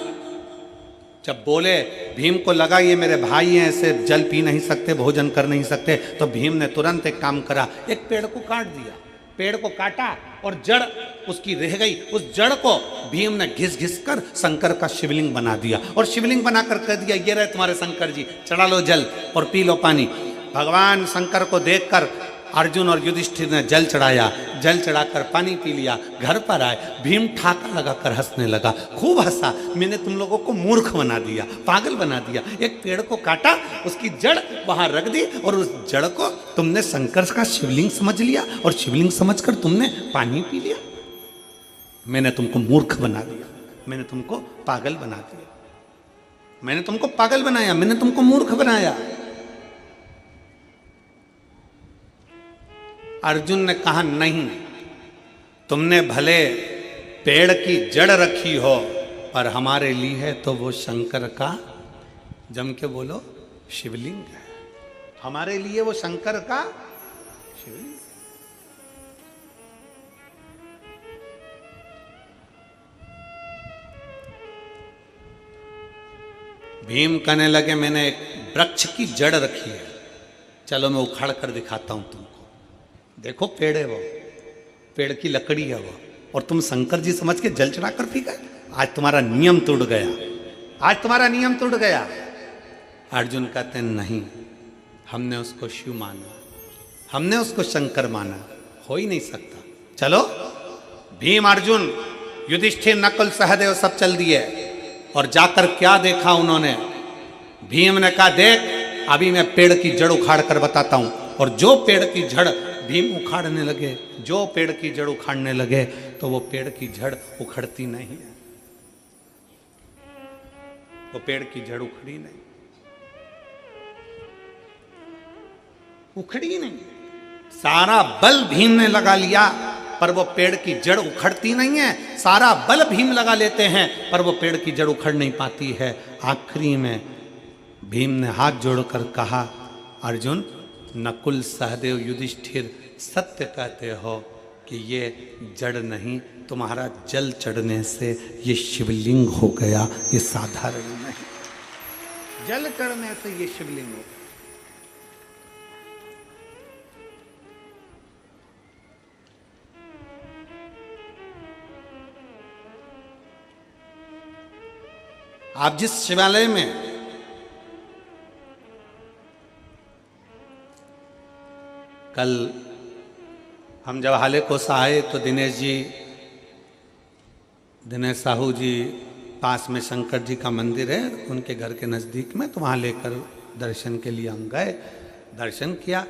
जब बोले, भीम को लगा ये मेरे भाई हैं, ऐसे जल पी नहीं सकते, भोजन कर नहीं सकते, तो भीम ने तुरंत एक काम करा, एक पेड़ को काट दिया। पेड़ को काटा और जड़ उसकी रह गई, उस जड़ को भीम ने घिस घिस कर शंकर का शिवलिंग बना दिया। और शिवलिंग बनाकर कह दिया ये रहे तुम्हारे शंकर जी, चढ़ा लो जल और पी लो पानी। भगवान शंकर को देखकर अर्जुन और युधिष्ठिर ने जल चढ़ाया, जल चढ़ाकर पानी पी लिया। घर पर आए, भीम ठाका लगाकर हंसने लगा, खूब हंसा, मैंने तुम लोगों को मूर्ख बना दिया, पागल बना दिया। एक पेड़ को काटा, उसकी जड़ वहां रख दी और उस जड़ को तुमने शंकर का शिवलिंग समझ लिया और शिवलिंग समझकर तुमने पानी पी लिया। मैंने तुमको मूर्ख बना दिया, मैंने तुमको पागल बना दिया, मैंने तुमको पागल बनाया, मैंने तुमको मूर्ख बनाया। अर्जुन ने कहा नहीं, तुमने भले पेड़ की जड़ रखी हो पर हमारे लिए है तो वो शंकर का, जम के बोलो, शिवलिंग है। हमारे लिए वो शंकर का शिवलिंग। भीम कहने लगे मैंने एक वृक्ष की जड़ रखी है, चलो मैं उखाड़ कर दिखाता हूं तुमको, देखो पेड़ है वो। पेड़ की लकड़ी है वो, और तुम शंकर जी समझ के जल चढ़ा कर पी गए। आज तुम्हारा नियम टूट गया, आज तुम्हारा नियम टूट गया। अर्जुन कहते हैं नहीं, हमने उसको शिव माना, हमने उसको शंकर माना, हो ही नहीं सकता। चलो, भीम अर्जुन युधिष्ठिर नकुल सहदेव सब चल दिए, और जाकर क्या देखा उन्होंने? भीम ने कहा देख अभी मैं पेड़ की जड़ उखाड़ कर बताता हूं। और जो पेड़ की जड़ भीम उखाड़ने लगे, जो पेड़ की जड़ उखाड़ने लगे, तो वो पेड़ की जड़ उखड़ती नहीं है, वो पेड़ की जड़ उखड़ी नहीं, उखड़ी नहीं। सारा बल भीम ने लगा लिया, पर वो पेड़ की जड़ उखड़ती नहीं है। सारा बल भीम लगा लेते हैं, पर वो पेड़ की जड़ उखड़ नहीं पाती है। आखिरी में भीम ने हाथ जोड़कर कहा, अर्जुन, नकुल सहदेव युधिष्ठिर सत्य कहते हो कि ये जड़ नहीं, तुम्हारा जल चढ़ने से ये शिवलिंग हो गया, ये साधारण नहीं। जल चढ़ने से ये शिवलिंग हो गया। आप जिस शिवालय में कल हम जब हाले कोसा आए तो दिनेश साहू जी पास में शंकर जी का मंदिर है उनके घर के नज़दीक में, तो वहाँ लेकर दर्शन के लिए हम गए, दर्शन किया।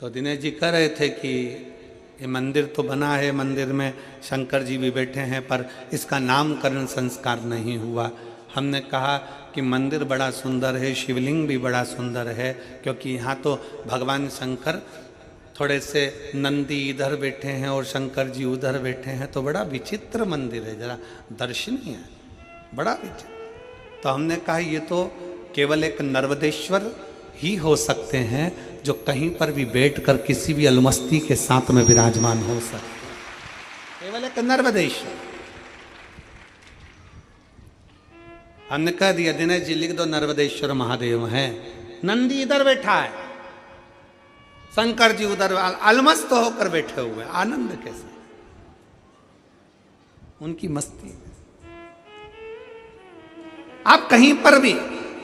तो दिनेश जी कह रहे थे कि ये मंदिर तो बना है, मंदिर में शंकर जी भी बैठे हैं, पर इसका नामकरण संस्कार नहीं हुआ। हमने कहा कि मंदिर बड़ा सुंदर है, शिवलिंग भी बड़ा सुंदर है, क्योंकि यहाँ तो भगवान शंकर थोड़े से नंदी इधर बैठे हैं और शंकर जी उधर बैठे हैं, तो बड़ा विचित्र मंदिर है, जरा दर्शनीय है, बड़ा विचित्र। तो हमने कहा ये तो केवल एक नर्मदेश्वर ही हो सकते हैं जो कहीं पर भी बैठकर किसी भी अलमस्ती के साथ में विराजमान हो सकते, केवल एक नर्मदेश्वर। हमने कह दिया दिनेश जी लिख दो नर्मदेश्वर महादेव हैं, नंदी इधर बैठा है, शंकर जी उधर अलमस्त होकर बैठे हुए, आनंद के साथ उनकी मस्ती। आप कहीं पर भी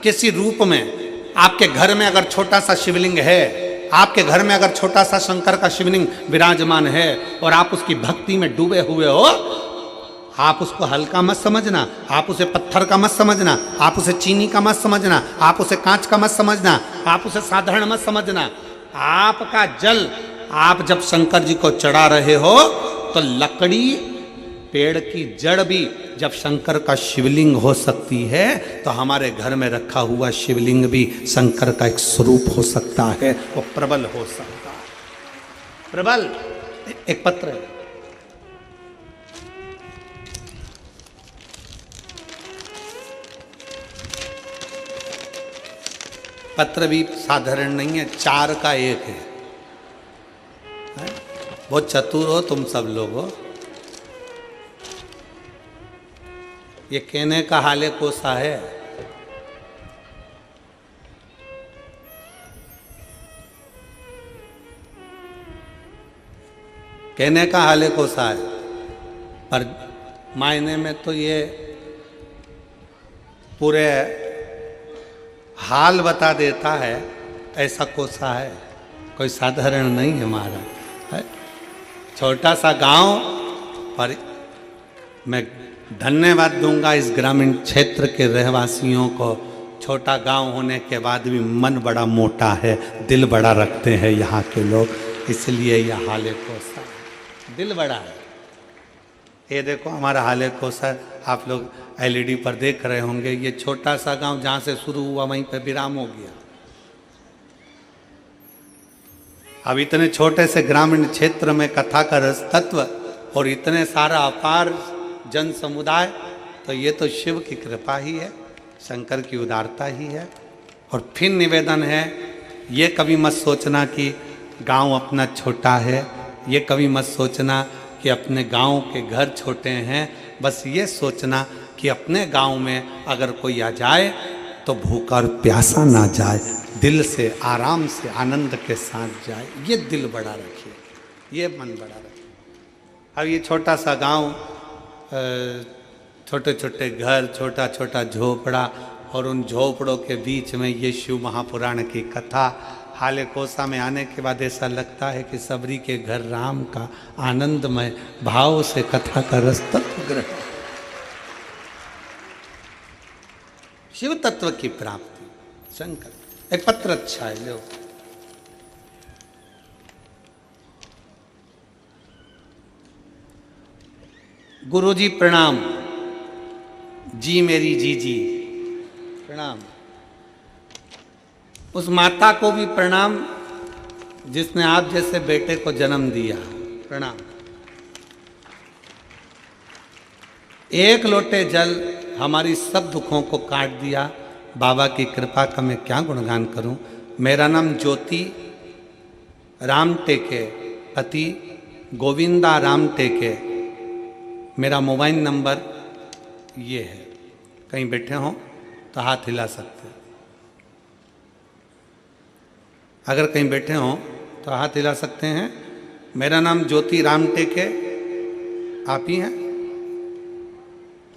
किसी रूप में, आपके घर में अगर छोटा सा शिवलिंग है, आपके घर में अगर छोटा सा शंकर का शिवलिंग विराजमान है और आप उसकी भक्ति में डूबे हुए हो, आप उसको हल्का मत समझना, आप उसे पत्थर का मत समझना, आप उसे चीनी का मत समझना, आप उसे कांच का मत समझना, आप उसे साधारण मत समझना। आपका जल आप जब शंकर जी को चढ़ा रहे हो तो लकड़ी, पेड़ की जड़ भी जब शंकर का शिवलिंग हो सकती है, तो हमारे घर में रखा हुआ शिवलिंग भी शंकर का एक स्वरूप हो सकता है, वो प्रबल हो सकता है। प्रबल एक पत्र है, पत्र भी साधारण नहीं है, 4 का 1 है। बहुत चतुर हो तुम सब लोग हो। ये कहने का हाले कोसा है, कहने का हाले कोसा है, पर मायने में तो ये पूरे हाल बता देता है, ऐसा कोसा है, कोई साधारण नहीं है महाराज। है छोटा सा गांव, पर मैं धन्यवाद दूंगा इस ग्रामीण क्षेत्र के रहवासियों को। छोटा गांव होने के बाद भी मन बड़ा मोटा है, दिल बड़ा रखते हैं यहाँ के लोग, इसलिए यह हाले कोसा दिल बड़ा है। ये देखो हमारा हाले कोसा, आप लोग एलईडी पर देख रहे होंगे, ये छोटा सा गांव जहां से शुरू हुआ वहीं पर विराम हो गया। अब इतने छोटे से ग्रामीण क्षेत्र में कथा का रस तत्व और इतने सारा अपार जन समुदाय, तो ये तो शिव की कृपा ही है, शंकर की उदारता ही है। और फिर निवेदन है, ये कभी मत सोचना कि गांव अपना छोटा है, ये कभी मत सोचना कि अपने गांव के घर छोटे हैं, बस ये सोचना कि अपने गांव में अगर कोई आ जाए तो भूखा और प्यासा ना जाए, दिल से आराम से आनंद के साथ जाए। ये दिल बड़ा रखिए, ये मन बड़ा रखिए। अब ये छोटा सा गांव, छोटे छोटे घर, छोटा छोटा झोपड़ा, और उन झोपड़ों के बीच में ये शिव महापुराण की कथा। हाले कोसा में आने के बाद ऐसा लगता है कि सबरी के घर राम का आनंदमय भाव से कथा का रस तत्व ग्रहण, शिव तत्व की प्राप्ति। शंकर एक पत्र अच्छा है, लो। गुरुजी प्रणाम, जी मेरी जीजी प्रणाम। उस माता को भी प्रणाम जिसने आप जैसे बेटे को जन्म दिया, प्रणाम। एक लोटे जल हमारी सब दुखों को काट दिया। बाबा की कृपा का मैं क्या गुणगान करूं। मेरा नाम ज्योति राम टेके, पति गोविंदा राम टेके। मेरा मोबाइल नंबर ये है, कहीं बैठे हों तो हाथ हिला सकते हैं। अगर कहीं बैठे हों तो हाथ हिला सकते हैं। मेरा नाम ज्योति राम टेके, आप ही हैं?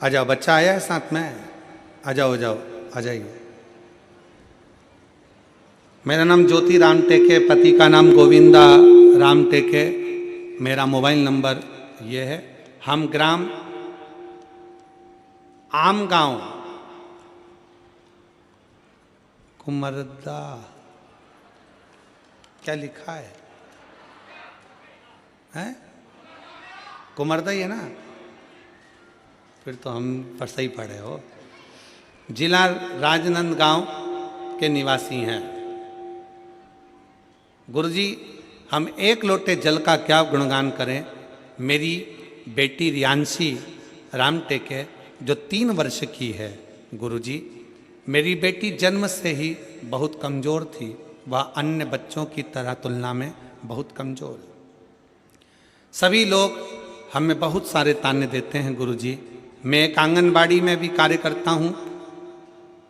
आ जाओ, बच्चा आया है साथ में, आ जाओ, आ जाइए। मेरा नाम ज्योति राम टेके, पति का नाम गोविंदा राम टेके। मेरा मोबाइल नंबर ये है। हम ग्राम आम गांव कुमरदा, क्या लिखा है? हैं? कुमरदा ही है ना? फिर तो हम पर सही पढ़े हो। जिला राजनांदगांव के निवासी हैं। गुरुजी, हम एक लोटे जल का क्या गुणगान करें। मेरी बेटी रियांशी राम टेके जो 3 वर्ष की है। गुरुजी, मेरी बेटी जन्म से ही बहुत कमज़ोर थी। वह अन्य बच्चों की तरह तुलना में बहुत कमज़ोर। सभी लोग हमें बहुत सारे ताने देते हैं। गुरुजी, मैं एक आंगनबाड़ी में भी कार्य करता हूँ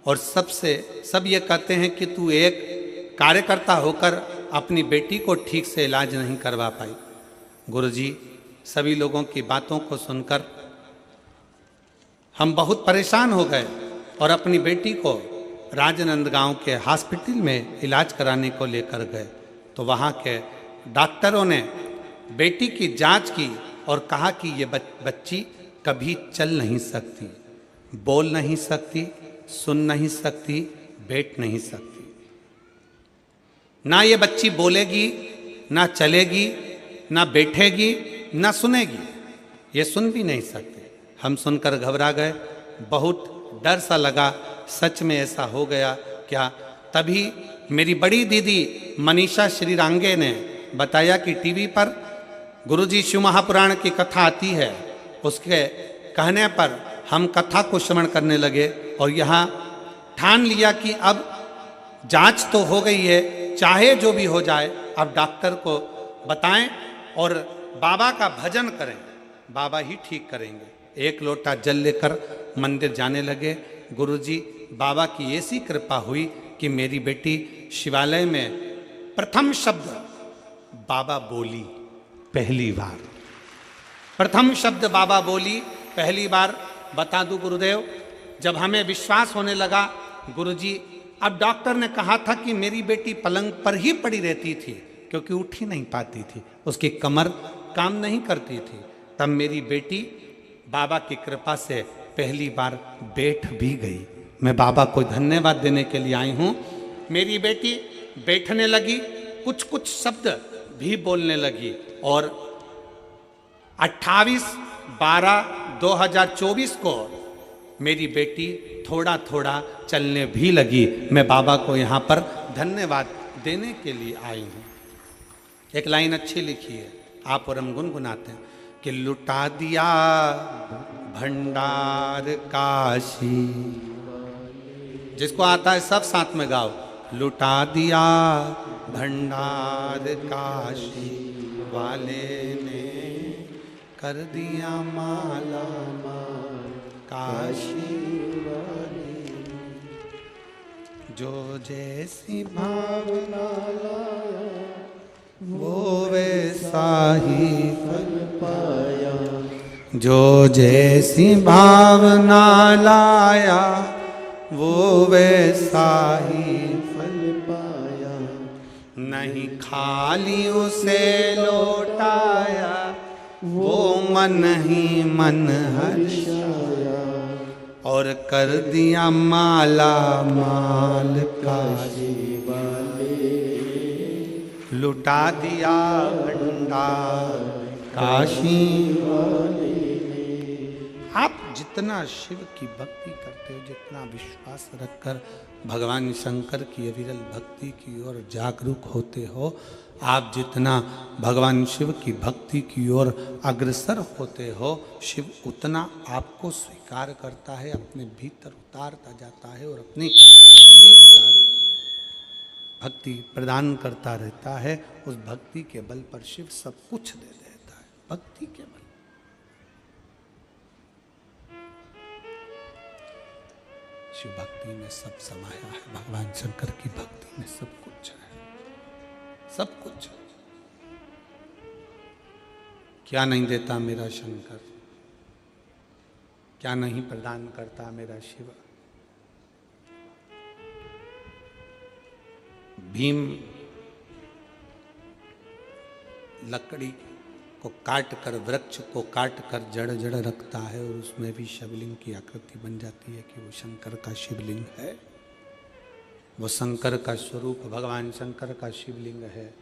और सब ये कहते हैं कि तू एक कार्यकर्ता होकर अपनी बेटी को ठीक से इलाज नहीं करवा पाई। गुरुजी, सभी लोगों की बातों को सुनकर हम बहुत परेशान हो गए और अपनी बेटी को राजनांदगांव के हॉस्पिटल में इलाज कराने को लेकर गए। तो वहाँ के डॉक्टरों ने बेटी की जांच की और कहा कि ये बच्ची कभी चल नहीं सकती, बोल नहीं सकती, सुन नहीं सकती, बैठ नहीं सकती। ना ये बच्ची बोलेगी, ना चलेगी, ना बैठेगी, ना सुनेगी। ये सुन भी नहीं सकते। हम सुनकर घबरा गए, बहुत डर सा लगा। सच में ऐसा हो गया क्या? तभी मेरी बड़ी दीदी मनीषा श्रीरांगे ने बताया कि टीवी पर गुरुजी शिव महापुराण की कथा आती है। उसके कहने पर हम कथा को श्रवण करने लगे और यहाँ ठान लिया कि अब जांच तो हो गई है, चाहे जो भी हो जाए अब डॉक्टर को बताएं और बाबा का भजन करें, बाबा ही ठीक करेंगे। एक लोटा जल लेकर मंदिर जाने लगे। गुरुजी, बाबा की ऐसी कृपा हुई कि मेरी बेटी शिवालय में प्रथम शब्द बाबा बोली पहली बार। प्रथम शब्द बाबा बोली पहली बार। बता दूं गुरुदेव, जब हमें विश्वास होने लगा, गुरुजी अब डॉक्टर ने कहा था कि मेरी बेटी पलंग पर ही पड़ी रहती थी क्योंकि उठ ही नहीं पाती थी, उसकी कमर काम नहीं करती थी। तब मेरी बेटी बाबा की कृपा से पहली बार बैठ भी गई। मैं बाबा को धन्यवाद देने के लिए आई हूँ। मेरी बेटी बैठने लगी, कुछ कुछ शब्द भी बोलने लगी और 28/12/2024 को मेरी बेटी थोड़ा थोड़ा चलने भी लगी। मैं बाबा को यहाँ पर धन्यवाद देने के लिए आई हूँ। एक लाइन अच्छी लिखी है, आप और हम गुनगुनाते हैं कि लुटा दिया भंडार काशी। जिसको आता है सब साथ में गाओ। लुटा दिया भंडार काशी वाले ने, कर दिया माला माल काशी वाले। जो जैसी भावना लाया वो वैसा ही फल पाया। जो जैसी भावना लाया वो वैसा ही फल पाया, नहीं खाली उसे लौटाया वो मन ही मन हर्षाया, और कर दिया माला माल काशी वाले, लुटा दिया भंडार काशी वाले ने। आप जितना शिव की भक्ति करते हो, जितना विश्वास रखकर भगवान शंकर की अविरल भक्ति की ओर जागरूक होते हो, आप जितना भगवान शिव की भक्ति की ओर अग्रसर होते हो, शिव उतना आपको स्वीकार करता है, अपने भीतर उतारता जाता है और अपनी भक्ति प्रदान करता रहता है। उस भक्ति के बल पर शिव सब कुछ दे देता है, भक्ति के बल। शिव भक्ति में सब समाया है, भगवान शंकर की भक्ति में सब कुछ है, सब कुछ। क्या नहीं देता मेरा शंकर, क्या नहीं प्रदान करता मेरा शिव। भीम लकड़ी को काट कर, वृक्ष को काट कर जड़ जड़ रखता है और उसमें भी शिवलिंग की आकृति बन जाती है कि वो शंकर का शिवलिंग है, वो शंकर का स्वरूप भगवान शंकर का शिवलिंग है,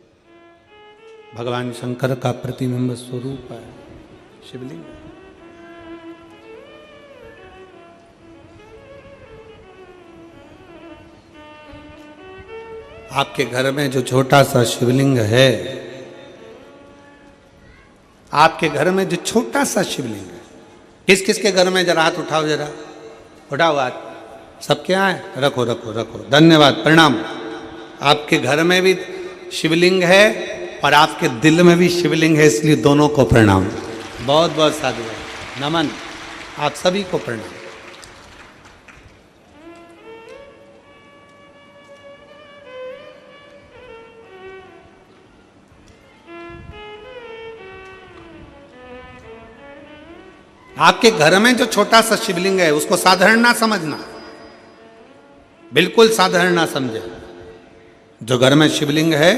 भगवान शंकर का प्रतिबिंब स्वरूप है शिवलिंग। आपके घर में जो छोटा सा शिवलिंग है, आपके घर में जो छोटा सा शिवलिंग है, किस किस के घर में, जरा हाथ उठाओ, जरा उठाओ हाथ, सबके यहाँ है, रखो रखो रखो, धन्यवाद, प्रणाम। आपके घर में भी शिवलिंग है और आपके दिल में भी शिवलिंग है, इसलिए दोनों को प्रणाम, बहुत बहुत साधुवाद, नमन, आप सभी को प्रणाम। आपके घर में जो छोटा सा शिवलिंग है उसको साधारण ना समझना, बिल्कुल साधारण ना समझे। जो घर में शिवलिंग है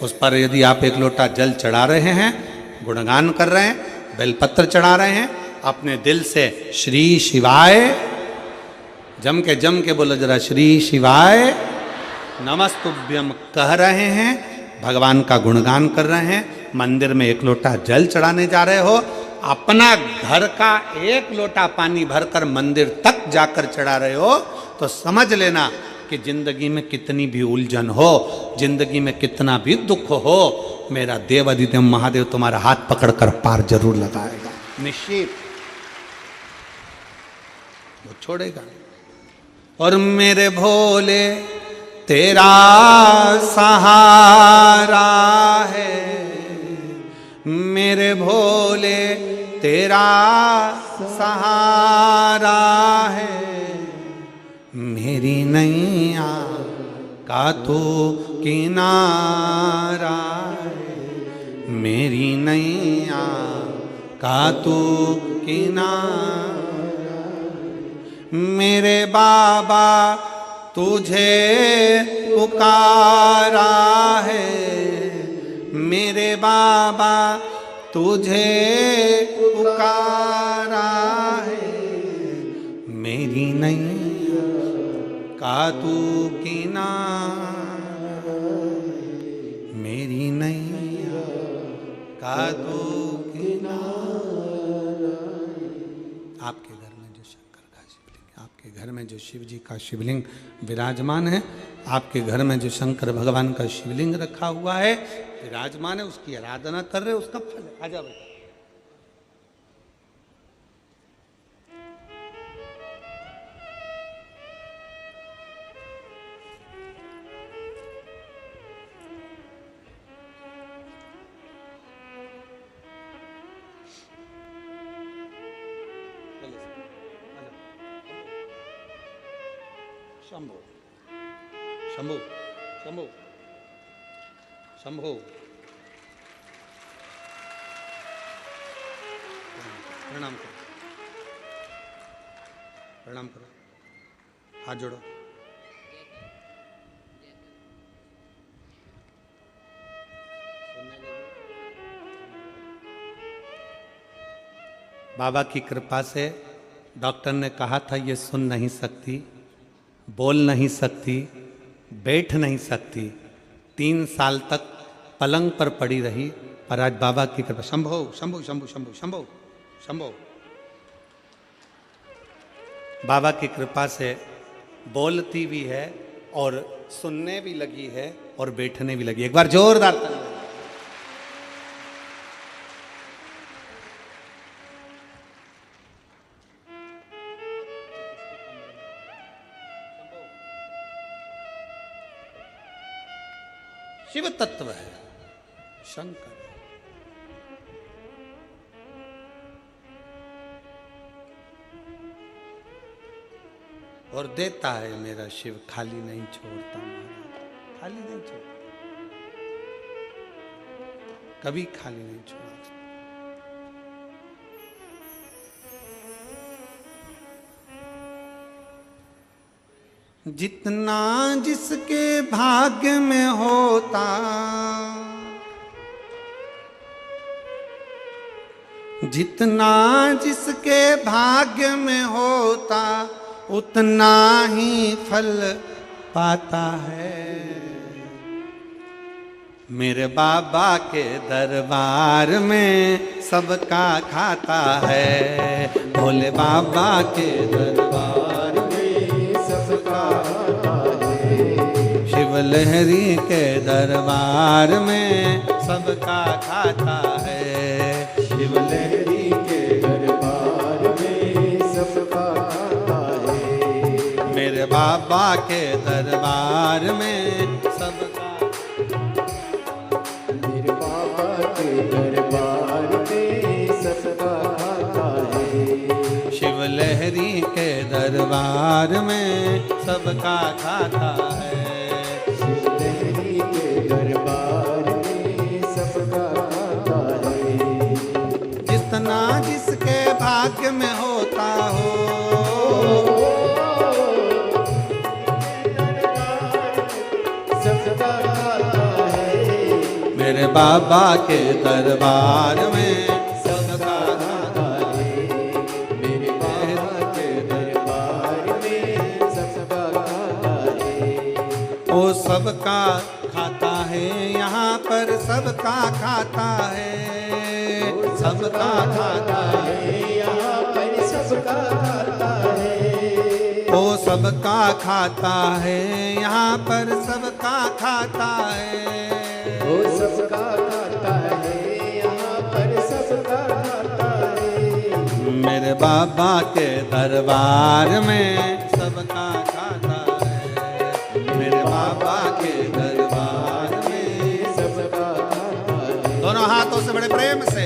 उस पर यदि आप एक लोटा जल चढ़ा रहे हैं, गुणगान कर रहे हैं, बेलपत्र चढ़ा रहे हैं, अपने दिल से श्री शिवाय, जम के बोलो जरा, श्री शिवाय नमस्तुभ्यम कह रहे हैं, भगवान का गुणगान कर रहे हैं, मंदिर में एक लोटा जल चढ़ाने जा रहे हो, अपना घर का एक लोटा पानी भरकर मंदिर तक जाकर चढ़ा रहे हो, तो समझ लेना कि जिंदगी में कितनी भी उलझन हो, जिंदगी में कितना भी दुख हो, मेरा देव अधिदेव महादेव तुम्हारा हाथ पकड़कर पार जरूर लगाएगा, निश्चित, वो छोड़ेगा। और मेरे भोले तेरा सहारा है, मेरे भोले तेरा सहारा है, मेरी नैया का तो किनारा है, मेरी नैया का तो किनारा, मेरे बाबा तुझे पुकारा है, मेरे बाबा तुझे पुकारा है, मेरी नैया का तू किनारा, मेरी नैया का तू किनारा। आपके घर में जो शंकर का शिवलिंग, आपके घर में जो शिव जी का शिवलिंग विराजमान है, आपके घर में जो शंकर भगवान का शिवलिंग रखा हुआ है, विराजमान है, उसकी आराधना कर रहे हो, उसका फल है। आजा बेटा, शंभो शंभो शंभो शंभो। प्रणाम करो, प्रणाम करो, हाथ जोड़ो। बाबा की कृपा से डॉक्टर ने कहा था ये सुन नहीं सकती, बोल नहीं सकती, बैठ नहीं सकती। 3 साल तक पलंग पर पड़ी रही, पर आज बाबा की कृपा, शंभो शंभो शंभो शंभो शंभो शंभो, बाबा की कृपा से बोलती भी है और सुनने भी लगी है और बैठने भी लगी। एक बार जोरदार ताली। शिव तत्व है शंकर, और देता है मेरा शिव, खाली नहीं छोड़ता महाराज, खाली नहीं छोड़ता, कभी खाली नहीं छोड़ा। जितना जिसके भाग्य में होता, जितना जिसके भाग्य में होता, उतना ही फल पाता है। मेरे बाबा के दरबार में सबका खाता है, भोले बाबा के दरबार में सबका खाता है। शिव लहरी के दरबार में सबका खाता है, शिव लहरी के दरबार में सबका खाता है। मेरे बाबा के दरबार में सबका, मेरे बाबा के दरबार में सबका खाता है। शिव लहरी के दरबार में सबका खाता है, शिव लहरी के दरबार में सबका खाता है। जितना जिसके भाग्य में होता हो, सबका खाता है। मेरे बाबा के दरबार में सबका खाता है, मेरे बाबा के दरबार में सबका खाता है। वो सबका खाता है, यहाँ पर सबका खाता है, सबका खाता है, यहाँ पर सबका खाता है। वो सबका खाता है, यहाँ पर सबका खाता है, वो सबका खाता है, यहाँ पर सबका खाता है। मेरे बाबा के दरबार में सबका खाता है, मेरे बाबा के दरबार में सबका खाता है। दोनों हाथों से बड़े प्रेम से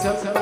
चल